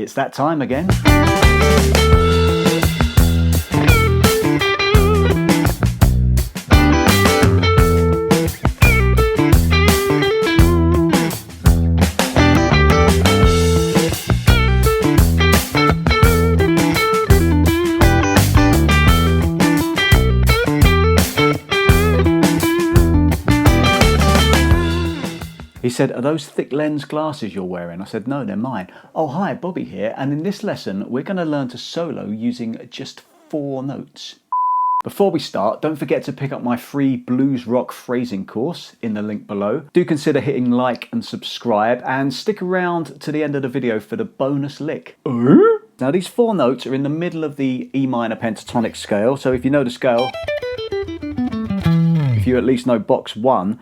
It's that time again. He said, "Are those thick lens glasses you're wearing?" I said, "No, they're mine." "Oh, hi, Bobby here, and in this lesson we're going to learn to solo using just 4 notes. Before we start, don't forget to pick up my free blues rock phrasing course in the link below. Do consider hitting like and subscribe, and stick around to the end of the video for the bonus lick. Now these 4 notes are in the middle of the E minor pentatonic scale, so if you know the scale, if you at least know box 1,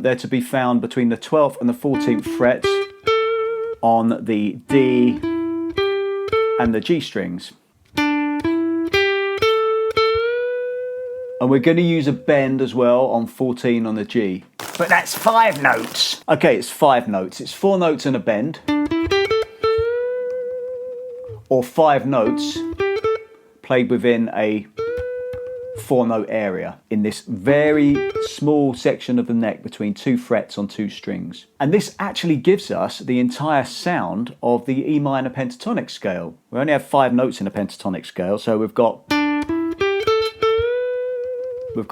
they're to be found between the 12th and the 14th frets on the D and the G strings. And we're going to use a bend as well on 14 on the G. But that's 5 notes. Okay, it's 5 notes. It's 4 notes and a bend. Or 5 notes played within a 4-note area in this very small section of the neck between 2 frets on 2 strings. And this actually gives us the entire sound of the E minor pentatonic scale. We only have 5 notes in a pentatonic scale, so we've got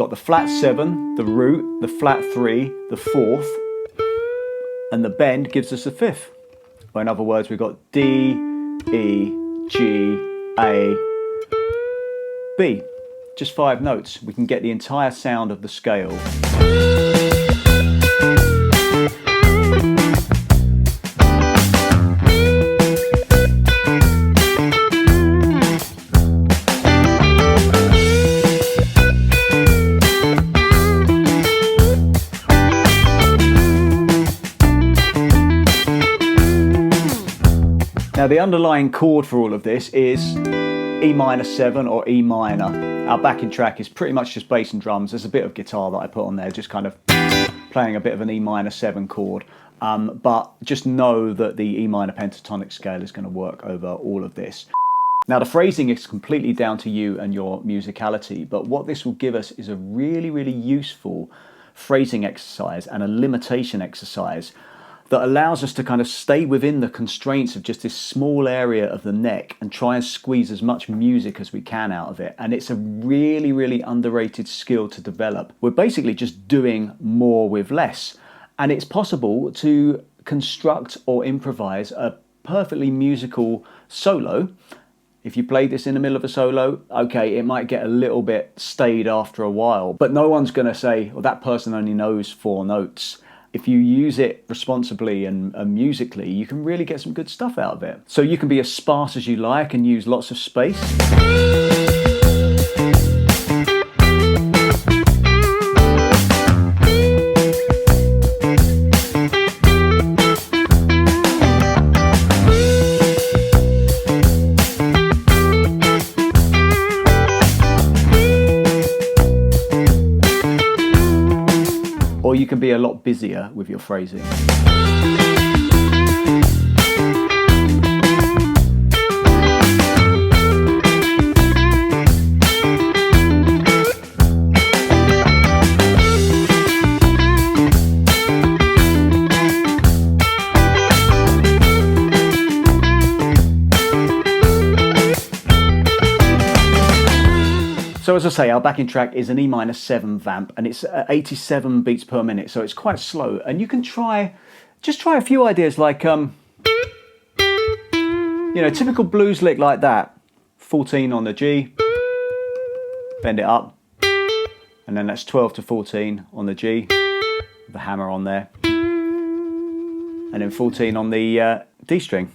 the flat 7, the root, the flat 3, the 4th, and the bend gives us the 5th. Or in other words, we've got D, E, G, A, B. Just 5 notes. We can get the entire sound of the scale. Now the underlying chord for all of this is E minor 7 or E minor. Our backing track is pretty much just bass and drums. There's a bit of guitar that I put on there, just kind of playing a bit of an E minor 7 chord. But just know that the E minor pentatonic scale is going to work over all of this. Now the phrasing is completely down to you and your musicality, but what this will give us is a really, really useful phrasing exercise and a limitation exercise that allows us to kind of stay within the constraints of just this small area of the neck and try and squeeze as much music as we can out of it. And it's a really, really underrated skill to develop. We're basically just doing more with less. And it's possible to construct or improvise a perfectly musical solo. If you play this in the middle of a solo, okay, it might get a little bit staid after a while, but no one's gonna say, well, that person only knows 4 notes. If you use it responsibly and musically, you can really get some good stuff out of it. So you can be as sparse as you like and use lots of space. Or you can be a lot busier with your phrasing. So as I say, our backing track is an E minor 7 vamp, and it's 87 beats per minute, so it's quite slow. And you can just try a few ideas like, you know, typical blues lick like that. 14 on the G, bend it up, and then that's 12 to 14 on the G, the hammer on there, and then 14 on the D string.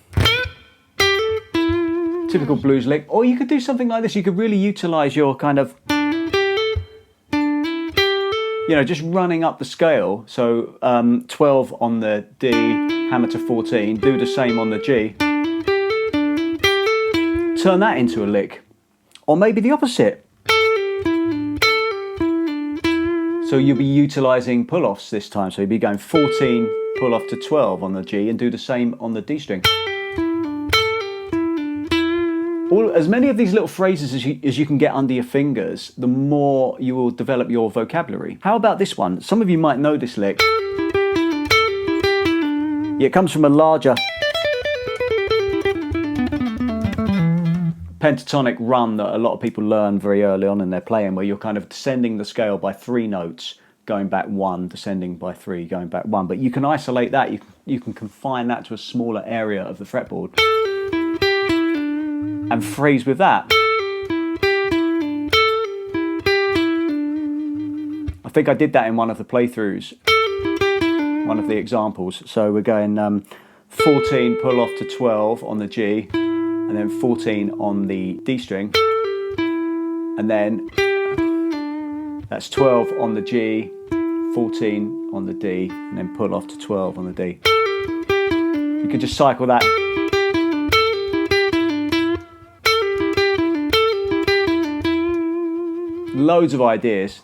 Typical blues lick. Or you could do something like this. You could really utilize your kind of, you know, just running up the scale. So 12 on the D, hammer to 14, do the same on the G. Turn that into a lick. Or maybe the opposite. So you'll be utilizing pull-offs this time. So you'll be going 14 pull-off to 12 on the G and do the same on the D string. As many of these little phrases as you can get under your fingers, the more you will develop your vocabulary. How about this one? Some of you might know this lick. It comes from a larger pentatonic run that a lot of people learn very early on in their playing, where you're kind of descending the scale by 3 notes, going back 1, descending by 3, going back 1. But you can isolate that, you can confine that to a smaller area of the fretboard and phrase with that. I think I did that in one of the playthroughs, one of the examples. So we're going 14, pull off to 12 on the G, and then 14 on the D string, and then that's 12 on the G, 14 on the D, and then pull off to 12 on the D. You can just cycle that. Loads of ideas.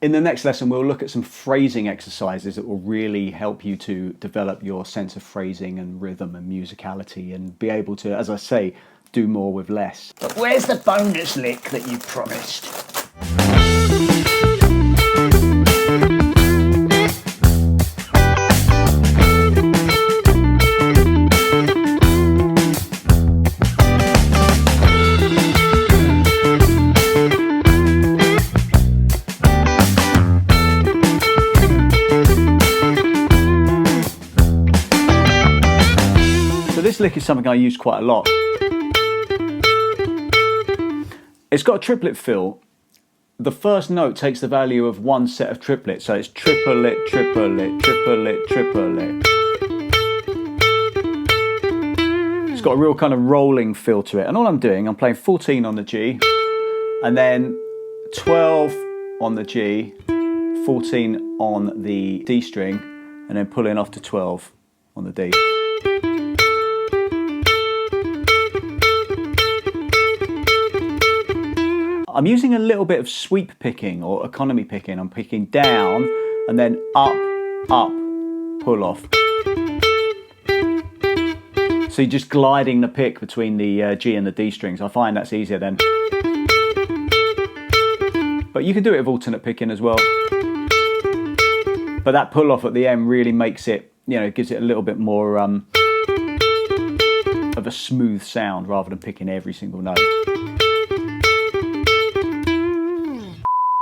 In the next lesson, we'll look at some phrasing exercises that will really help you to develop your sense of phrasing and rhythm and musicality and be able to, as I say, do more with less. But where's the bonus lick that you promised? This lick is something I use quite a lot. It's got a triplet fill. The first note takes the value of 1 set of triplets, so it's triplet, triplet, triplet, triplet. It's got a real kind of rolling feel to it, and all I'm doing, I'm playing 14 on the G, and then 12 on the G, 14 on the D string, and then pulling off to 12 on the D. I'm using a little bit of sweep picking or economy picking. I'm picking down and then up, up, pull off. So you're just gliding the pick between the G and the D strings. I find that's easier then. But you can do it with alternate picking as well. But that pull off at the end really makes it, you know, gives it a little bit more of a smooth sound rather than picking every single note.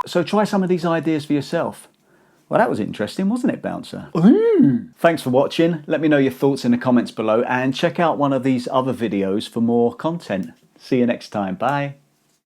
So try some of these ideas for yourself. Well, that was interesting, wasn't it, Bouncer? Ooh. Thanks for watching. Let me know your thoughts in the comments below and check out one of these other videos for more content. See you next time. Bye.